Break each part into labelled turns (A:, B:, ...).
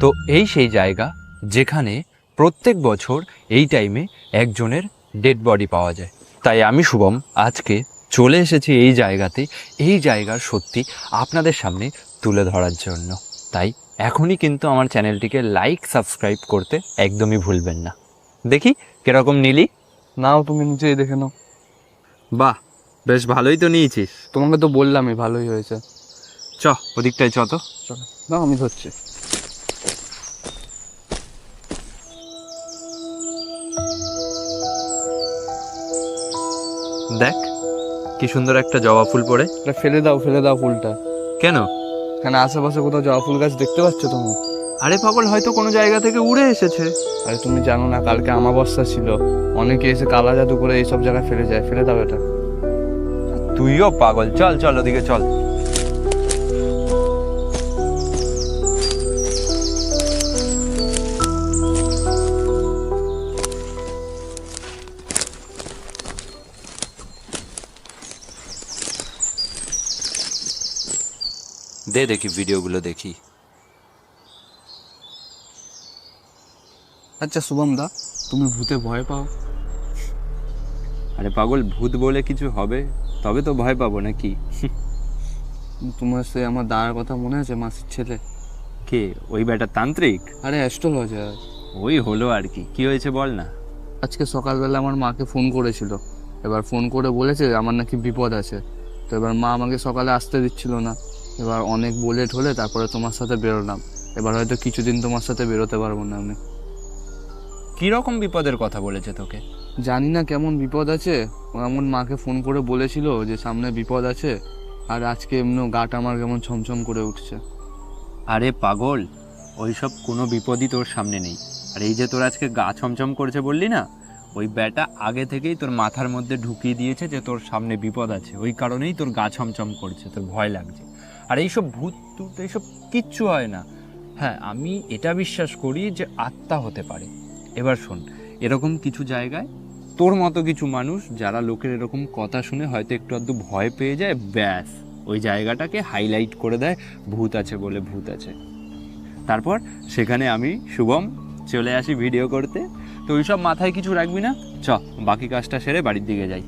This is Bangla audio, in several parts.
A: তো এই সেই জায়গা যেখানে প্রত্যেক বছর এই টাইমে একজনের ডেড বডি পাওয়া যায়। তাই আমি শুভম আজকে চলে এসেছি এই জায়গাতে, এই জায়গার সত্যি আপনাদের সামনে তুলে ধরার জন্য। তাই এখনই কিন্তু আমার চ্যানেলটিকে লাইক সাবস্ক্রাইব করতে একদমই ভুলবেন না। দেখি কিরকম নিলি।
B: নাও, তুমি নিজেই দেখে নাও।
A: বাহ, বেশ ভালোই তো নিয়েছিস।
B: তোমাকে তো বললামই ভালোই হয়েছে।
A: চ ওদিকটায় চ তো।
B: চলো নাও, আমি ধরছি।
A: দেখ কি সুন্দর একটা জবা ফুল পড়ে।
B: এটা ফেলে দাও, ফেলে দাও ফুলটা।
A: কেন?
B: এখানে আশেপাশে কোথাও জবা ফুল গাছ দেখতে পাচ্ছ তুমি?
A: আরে পাগল, হয়তো কোনো জায়গা থেকে উড়ে এসেছে।
B: আরে তুমি জানো না, কালকে আমাবস্যা ছিল, অনেকে এসে কালা জাদু করে এইসব জায়গায় ফেলে যায়। ফেলে দাও এটা।
A: তুইও পাগল, চল চল ওদিকে চল। দে দেখি ভিডিওগুলো দেখি।
B: আচ্ছা শুভম দা, তুমি ভূতে ভয় পাও?
A: আরে পাগল, ভূত বলে কিছু হবে তবে তো ভয় পাবো নাকি?
B: তোমার সে আমার দাঁড়ার কথা মনে আছে, মাসির ছেলে?
A: কে ওই বেটা তান্ত্রিক?
B: আরে অ্যাস্ট্রোলজার।
A: ওই হলো আর কি, কি হয়েছে বল না।
B: আজকে সকালবেলা আমার মাকে ফোন করেছিল। এবার ফোন করে বলেছে আমার নাকি বিপদ আছে। তো এবার মা আমাকে সকালে আসতে দিচ্ছিল না। এবার অনেক বলে ঠলে তারপরে তোমার সাথে বেরোলাম। এবার হয়তো কিছুদিন তোমার সাথে বেরোতে পারবো না আমি।
A: কি রকম বিপদের কথা বলেছে তোকে?
B: জানি না কেমন বিপদ আছে। ও এমন মাকে ফোন করে বলেছিল যে সামনে বিপদ আছে। আর আজকে এমনি গাটা আমার কেমন ছমছম করে উঠছে।
A: আরে পাগল, ওইসব কোনো বিপদই তোর সামনে নেই। আর এই যে তোর আজকে গা ছমছম করছে বললি না, ওই ব্যাটা আগে থেকেই তোর মাথার মধ্যে ঢুকিয়ে দিয়েছে যে তোর সামনে বিপদ আছে। ওই কারণেই তোর গা ছমছম করছে, তোর ভয় লাগছে। আর এইসব ভূত টুত এইসব কিচ্ছু হয় না। হ্যাঁ, আমি এটা বিশ্বাস করি যে আত্মা হতে পারে। এবার শোন, এরকম কিছু জায়গায় তোর মতো কিছু মানুষ যারা লোকের এরকম কথা শুনে হয়তো একটু আধটু ভয় পেয়ে যায়, ব্যাস ওই জায়গাটাকে হাইলাইট করে দেয় ভূত আছে বলে, ভূত আছে। তারপর সেখানে আমি শুভম চলে আসি ভিডিও করতে। তো ওইসব মাথায় কিছু রাখবি না, চ বাকি কাজটা সেরে বাড়ির দিকে যাই।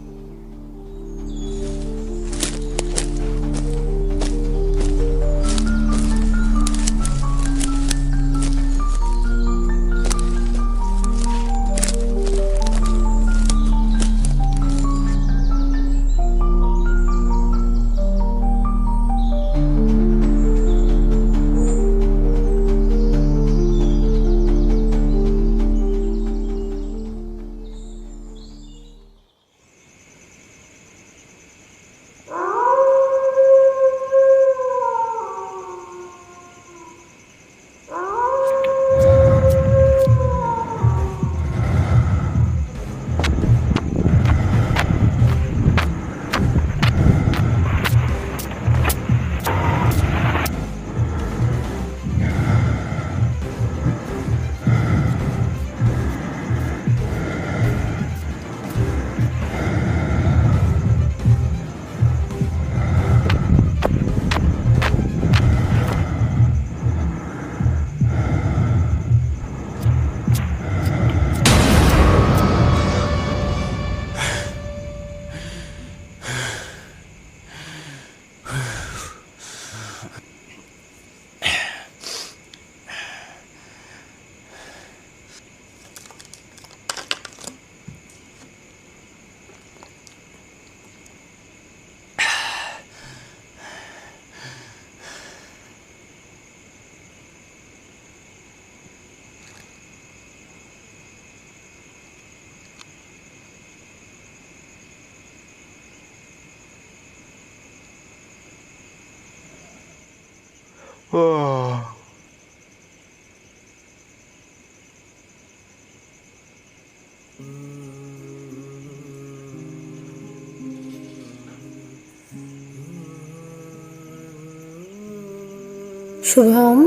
C: শুভম,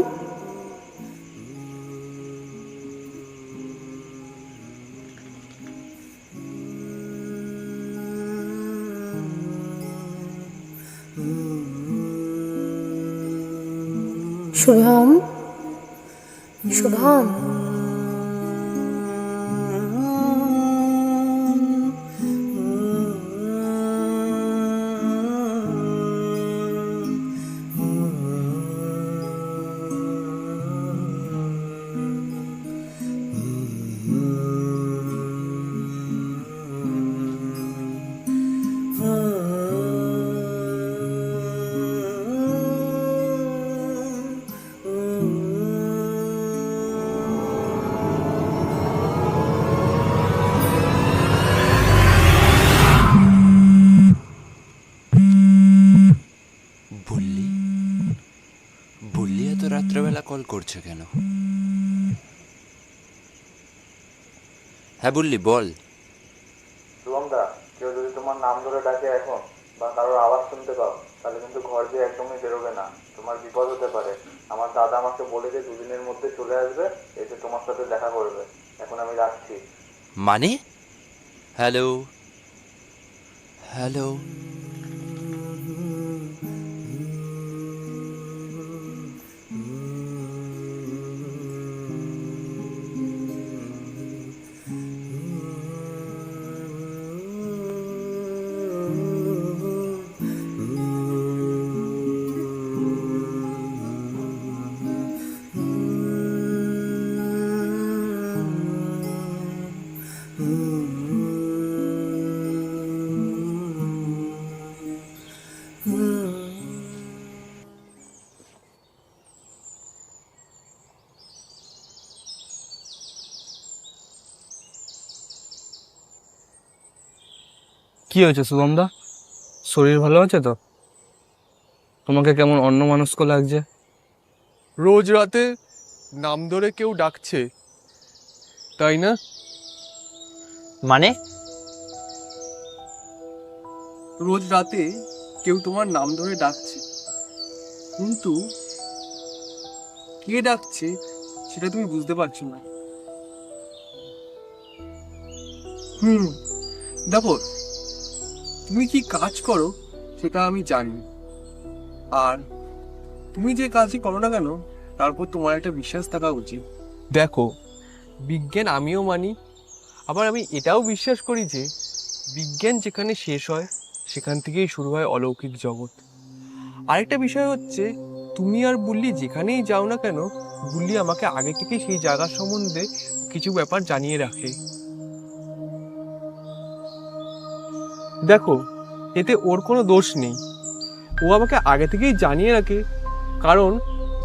C: শুভম, শুভম,
A: বুল্লি বুল্লি এত রাত্রেবেলা কল করছে কেন? হ্যাঁ বুল্লি, বল।
B: শুভমদা, কেউ যদি তোমার নাম ধরে ডাকে এখন বা কারোর আওয়াজ শুনতে পাও, তাহলে কিন্তু ঘর দিয়ে একদমই বেরোবে না, তোমার বিপদ হতে পারে। আমার দাদা আমাকে বলেছে 2 দিনের মধ্যে চলে আসবে, এসে তোমার সাথে দেখা করবে। এখন আমি রাখছি।
A: মানে? Hello hello.
B: কি হয়েছে শুভমদা? শরীর ভালো আছে তো? তোমাকে কেমন অন্যমনস্ক লাগছে?
D: রোজ রাতে নাম ধরে কেউ ডাকছে, তাই না?
A: মানে?
D: রোজ রাতে কেউ তোমার নাম ধরে ডাকছে, কিন্তু কে ডাকছে সেটা তুমি বুঝতে পারছো না। দেখো, তুমি কি কাজ করো সেটা আমি জানি, আর তুমি যে কাজই করো না কেন তারপর তোমার একটা বিশ্বাস থাকা উচিত। দেখো, বিজ্ঞান আমিও মানি, আবার আমি এটাও বিশ্বাস করি যে বিজ্ঞান যেখানে শেষ হয় সেখান থেকেই শুরু হয় অলৌকিক জগৎ। আরেকটা বিষয় হচ্ছে, তুমি আর বুল্লি যেখানেই যাও না কেন, বুল্লি আমাকে আগে থেকেই সেই জায়গার সম্বন্ধে কিছু ব্যাপার জানিয়ে রাখে। দেখো, এতে ওর কোনো দোষ নেই, ও আমাকে আগে থেকেই জানিয়ে রাখে, কারণ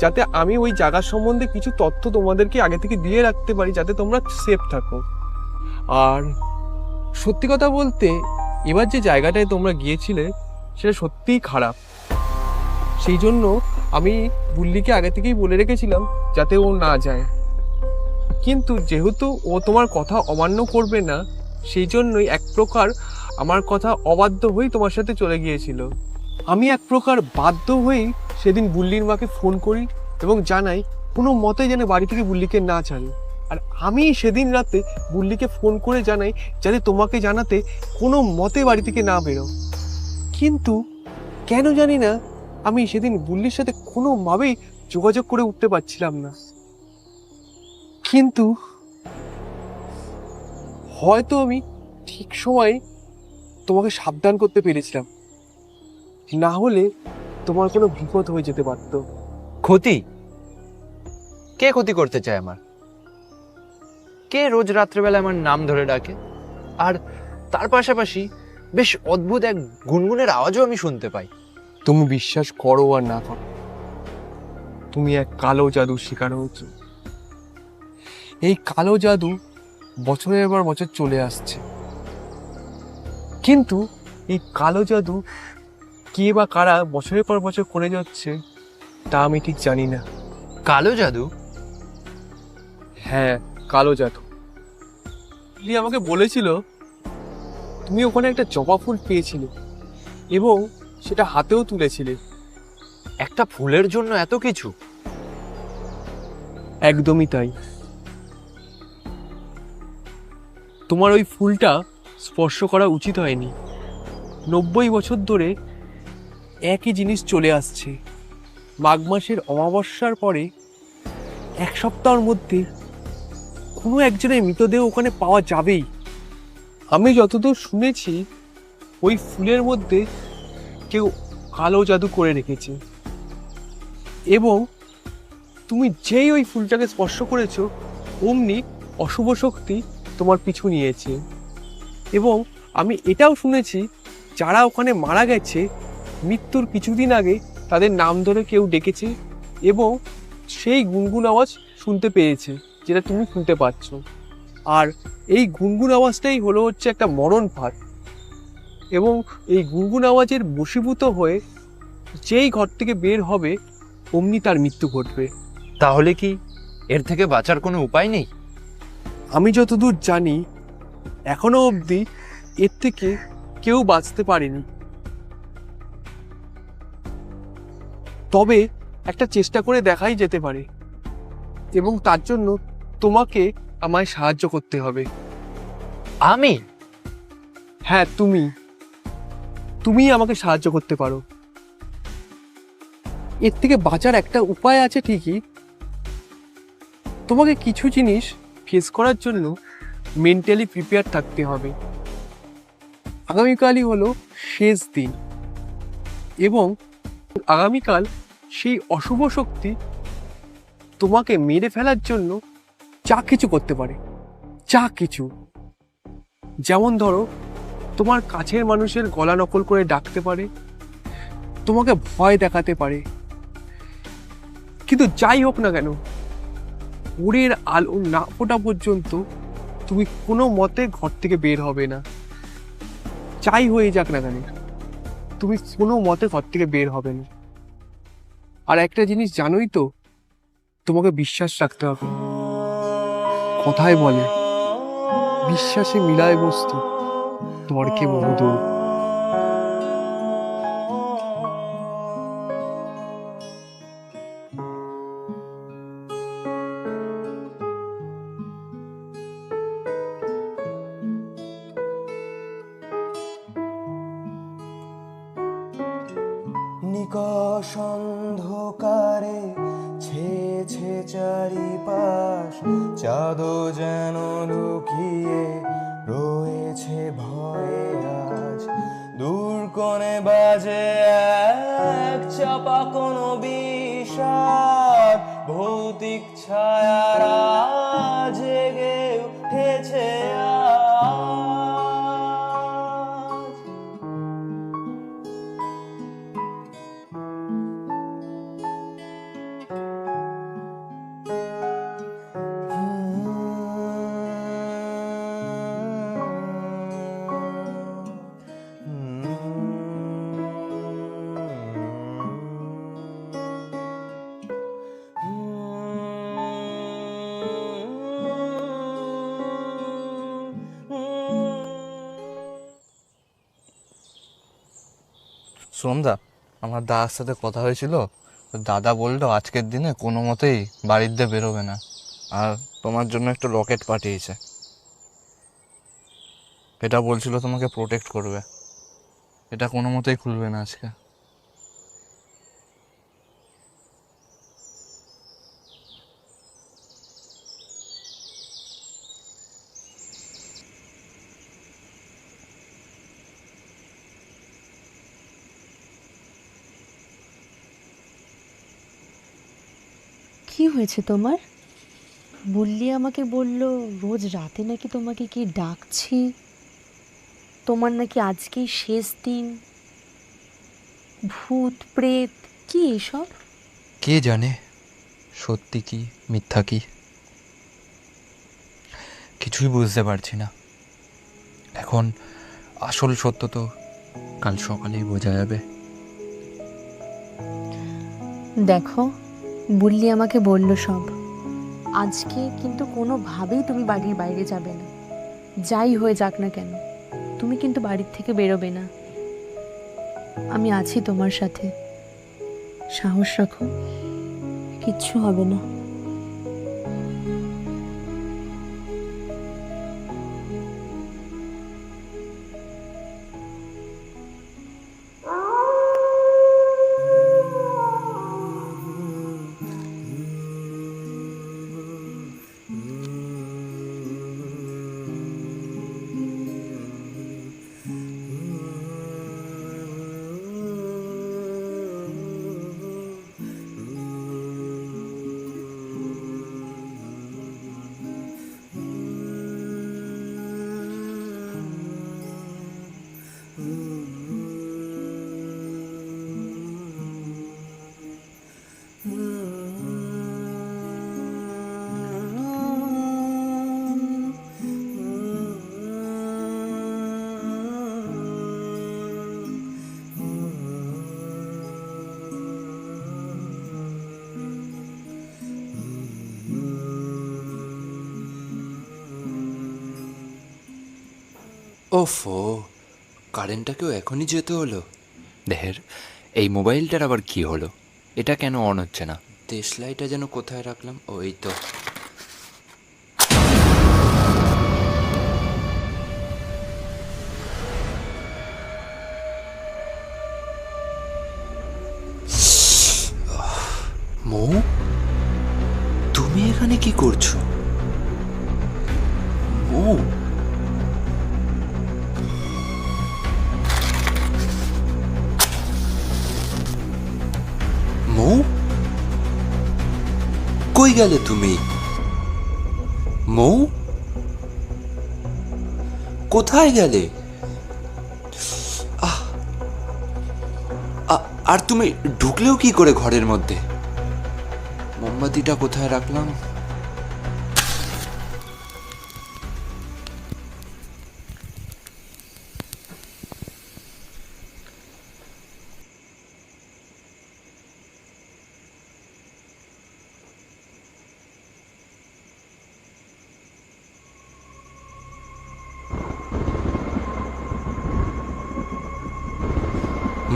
D: যাতে আমি ওই জায়গার সম্বন্ধে কিছু তথ্য তোমাদেরকে আগে থেকে দিয়ে রাখতে পারি, যাতে তোমরা সেফ থাকো। আর সত্যি কথা বলতে, এবার যে জায়গাটায় তোমরা গিয়েছিলে সেটা সত্যিই খারাপ। সেই জন্য আমি বুল্লিকে আগে থেকেই বলে রেখেছিলাম যাতে ও না যায়, কিন্তু যেহেতু ও তোমার কথা অমান্য করবে না, সেই জন্যই এক প্রকার আমার কথা অবাধ্য হয়েই তোমার সাথে চলে গিয়েছিল। আমি এক প্রকার বাধ্য হয়েই সেদিন বুল্লির মাকে ফোন করি এবং জানাই কোনো মতে যেন বাড়ি থেকে বুল্লিকে না ছাড়ে। আর আমি সেদিন রাতে বুল্লিকে ফোন করে জানাই যাতে তোমাকে জানাতে কোনো মতে বাড়ি থেকে না বেরো। কিন্তু কেন জানি না, আমি সেদিন বুল্লির সাথে কোনোভাবেই যোগাযোগ করে উঠতে পারছিলাম না। কিন্তু হয়তো আমি ঠিক সময়ে তোমাকে সাবধান করতে পেরেছিলাম, না হলে তোমার কোনো বিপদ হয়ে যেতে পারতো।
A: ক্ষতি? কে ক্ষতি করতে চায় আমার? কে রোজ রাত্রেবেলা আমার নাম ধরে ডাকে? আর তার পাশাপাশি বেশ অদ্ভুত এক গুনগুনের আওয়াজও আমি শুনতে পাই।
D: তুমি বিশ্বাস করো আর না করো, তুমি এক কালো জাদুর শিকার হয়েছো। এই কালো জাদু বছরের পর বছর চলে আসছে, কিন্তু এই কালো জাদু কে বা কারা বছরের পর বছর করে যাচ্ছে তা আমি ঠিক জানি না।
A: কালো জাদু?
D: হ্যাঁ, কালো জাদু। লিলি আমাকে বলেছিল তুমি ওখানে একটা জবা ফুল পেয়েছিলে এবং সেটা হাতেও তুলেছিলে।
A: একটা ফুলের জন্য এত কিছু?
D: একদমই তাই। তোমার ওই ফুলটা স্পর্শ করা উচিত হয়নি। 90 বছর ধরে একই জিনিস চলে আসছে। মাঘ মাসের অমাবস্যার পরে 1 সপ্তাহের মধ্যে কোনো একজনের মৃতদেহ ওখানে পাওয়া যাবেই। আমি যতদূর শুনেছি ওই ফুলের মধ্যে কেউ কালো জাদু করে রেখেছে, এবং তুমি যেই ওই ফুলটাকে স্পর্শ করেছো অমনি অশুভ শক্তি তোমার পিছু নিয়েছে। এবং আমি এটাও শুনেছি যারা ওখানে মারা গেছে মৃত্যুর কিছুদিন আগে তাদের নাম ধরে কেউ ডেকেছে এবং সেই গুনগুন আওয়াজ শুনতে পেয়েছে, যেটা তুমি শুনতে পাচ্ছ। আর এই গুনগুন আওয়াজটাই হচ্ছে একটা মরণ ফাঁদ, এবং এই গুনগুন আওয়াজের বশীভূত হয়ে যেই ঘর থেকে বের হবে অমনি তার মৃত্যু ঘটবে।
A: তাহলে কি এর থেকে বাঁচার কোনো উপায় নেই?
D: আমি যতদূর জানি এখনো অবধি এর থেকে কেউ বাঁচতে পারেনি, তবে একটা চেষ্টা করে দেখাই যেতে পারে, এবং তার জন্য তোমাকে আমায় সাহায্য করতে হবে।
A: আমি?
D: হ্যাঁ, তুমি আমাকে সাহায্য করতে পারো। এর থেকে বাঁচার একটা উপায় আছে ঠিকই, তোমাকে কিছু জিনিস ফেস করার জন্য মেন্টালি প্রিপেয়ার থাকতে হবে। আগামীকালই হলো শেষ দিন, এবং আগামীকাল সেই অশুভ শক্তি তোমাকে মেরে ফেলার জন্য যা কিছু করতে পারে, যা কিছু। যেমন ধরো, তোমার কাছের মানুষের গলা নকল করে ডাকতে পারে, তোমাকে ভয় দেখাতে পারে, কিন্তু যাই হোক না কেন ভোরের আলো না ফোটা পর্যন্ত তুমি কোনো মতে ঘর থেকে বের হবে না। যাই হয়ে যাক না কেন তুমি কোনো মতে ঘর থেকে বের হবে না। আর একটা জিনিস জানোই তো, তোমাকে বিশ্বাস রাখতে হবে। কথায় বলে বিশ্বাসে মিলায় বস্তু, তর্কে মধু।
C: নিকষ অন্ধকারে ছেছে চারিপাশ, চাঁদও যেন লুকিয়ে রয়েছে ভয়ে আজ। দূর কোণে বাজে এক চাপা কোনো বিষাদ, ভৌতিক ছায়ারা জেগে উঠেছে আজ।
B: সোমদা, আমার দাদার সাথে কথা হয়েছিল, তো দাদা বললো আজকের দিনে কোনো মতেই বাড়ির দিয়ে বেরোবে না, আর তোমার জন্য একটা রকেট পাঠিয়েছে। এটা বলছিল তোমাকে প্রোটেক্ট করবে, এটা কোনো মতেই খুলবে না আজকে।
E: কি হয়েছে তোমার? বললি আমাকে, বলল রোজ রাতে নাকি তোমাকে কি ডাকছি, তোমার নাকি আজকেই শেষ দিন, ভূত প্রেত কি এসব?
A: কে জানে সত্যি কি মিথ্যা কি, কিছুই বুঝতে পারছি না। এখন আসল সত্য তো কাল সকালেই বোঝা যাবে।
E: দেখো, বললি আমাকে বলল সব, আজকে কিন্তু কোনোভাবেই তুমি বাড়ির বাইরে যাবে না, যাই হয়ে যাক না কেন তুমি কিন্তু বাড়ির থেকে বেরোবে না। আমি আছি তোমার সাথে, সাহস রাখো, কিচ্ছু হবে না।
A: ওফো, কারেন্টটাকেও এখনই যেতে হলো। দেহের এই মোবাইলটার আবার কি হলো? এটা কেন অন হচ্ছে না? দেশলাইটা যেন কোথায় রাখলাম? ও এই তো। মৌ, তুমি এখানে কি করছো? মৌ, মৌ, কই গেলে তুমি? মৌ, কোথায় গেলে? আহ, আর তুমি ঢুকলেও কি করে ঘরের মধ্যে? মোমবাতিটা কোথায় রাখলাম?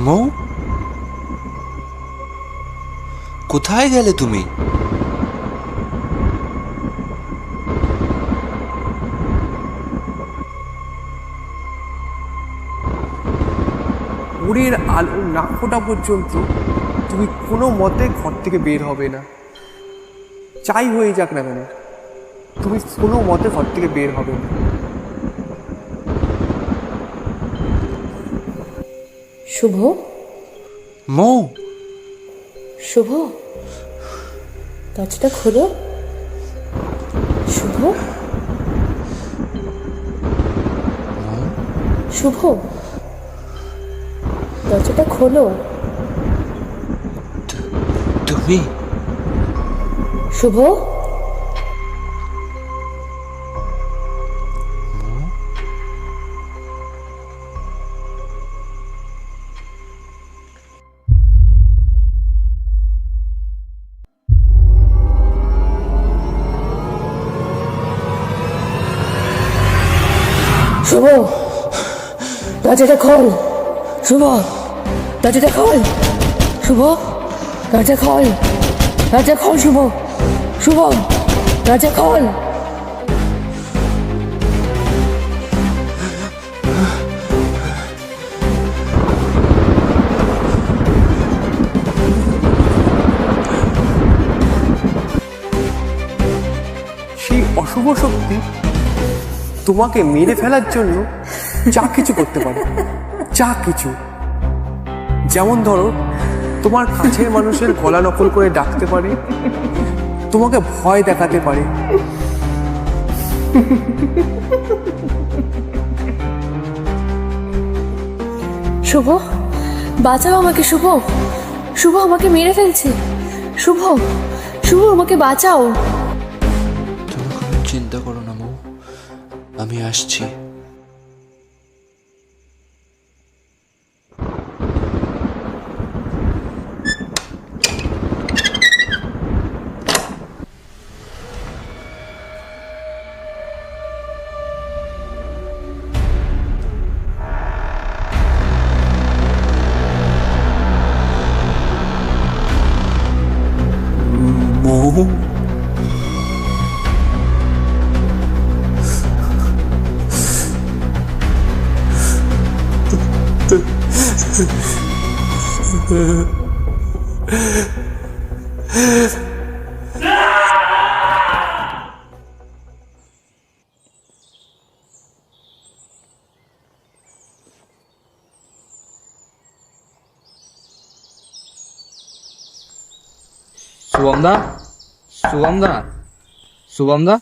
A: মৌ, কোথায় গেলে তুমি?
D: ভোরের আলো না ফোটা পর্যন্ত তুমি কোনো মতে ঘর থেকে বের হবে না। যাই হয়ে যাক না কেন, তুমি কোনো মতে ঘর থেকে বের হবে না।
E: শুভ,
A: মৌ,
E: শুভ, দরজাটা খোলো। শুভ, শুভ, দরজাটা খোলো।
A: তুমি?
E: শুভ, শুভ, দরজাটা খোল। শুভ, দরজাটা খোল। শুভ, দরজা খোল। দরজা খোল শুভ। শুভ, দরজা খোল।
D: সেই অশুভ শক্তি তোমাকে মেরে ফেলার জন্য যা কিছু করতে পারে, যা কিছু। যেমন ধরো, তোমার কাছের মানুষের গলা নকল করে ডাকতে পারে, তোমাকে ভয় দেখাতে পারে।
E: শুভ, বাঁচাও আমাকে। শুভ, শুভ আমাকে মেরে ফেলছে। শুভ, শুভ আমাকে বাঁচাও।
A: তুমি কোনো চিন্তা করো না মৌ, আমি আসছি। মৌ,
B: শুভম দা, শুভম দা, শুভম দা,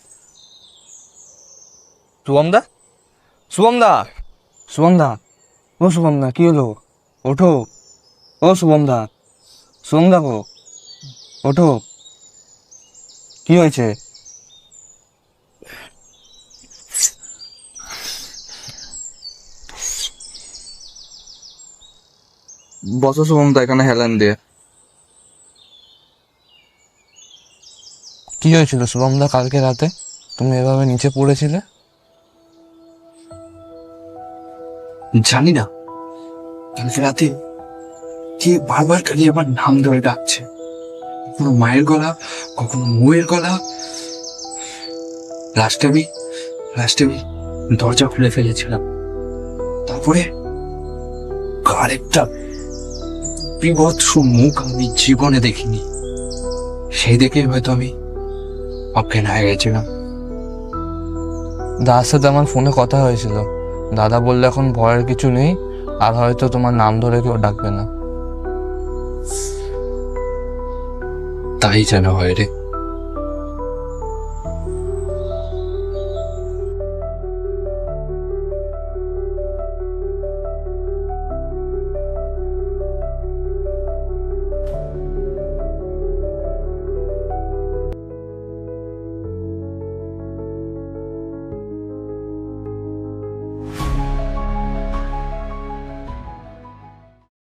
B: শুভম দা, শুভম দা, শুভম দা, ও শুভম দা, কি হলো? ওঠো, ও শুভম দা, শুভম দা গো, ওঠো, কি হয়েছে? বসো শুভম দা, এখানে হেলান দিয়ে। কি হয়েছিল শুভম দা কালকে রাতে? তুমি এভাবে নিচে পড়েছিলে?
F: জানি না কালকে রাতে কে বারবার খালি আমার নাম ধরে ডাকছে, কখনো মায়ের গলা, কখনো মৌয়ের গলা। লাস্টে আমি দরজা খুলে ফেলেছিলাম। তারপরে কার একটা বিভৎস মুখ আমি জীবনে দেখিনি, সেই দেখে হয়তো আমি অজ্ঞান হয়ে গেছিলাম।
B: দাদার সাথে আমার ফোনে কথা হয়েছিল, দাদা বললে এখন ভয়ের কিছু নেই, আর হয়তো তোমার নাম ধরে কেউ ডাকবে না।
F: তাই যেন হয় রে।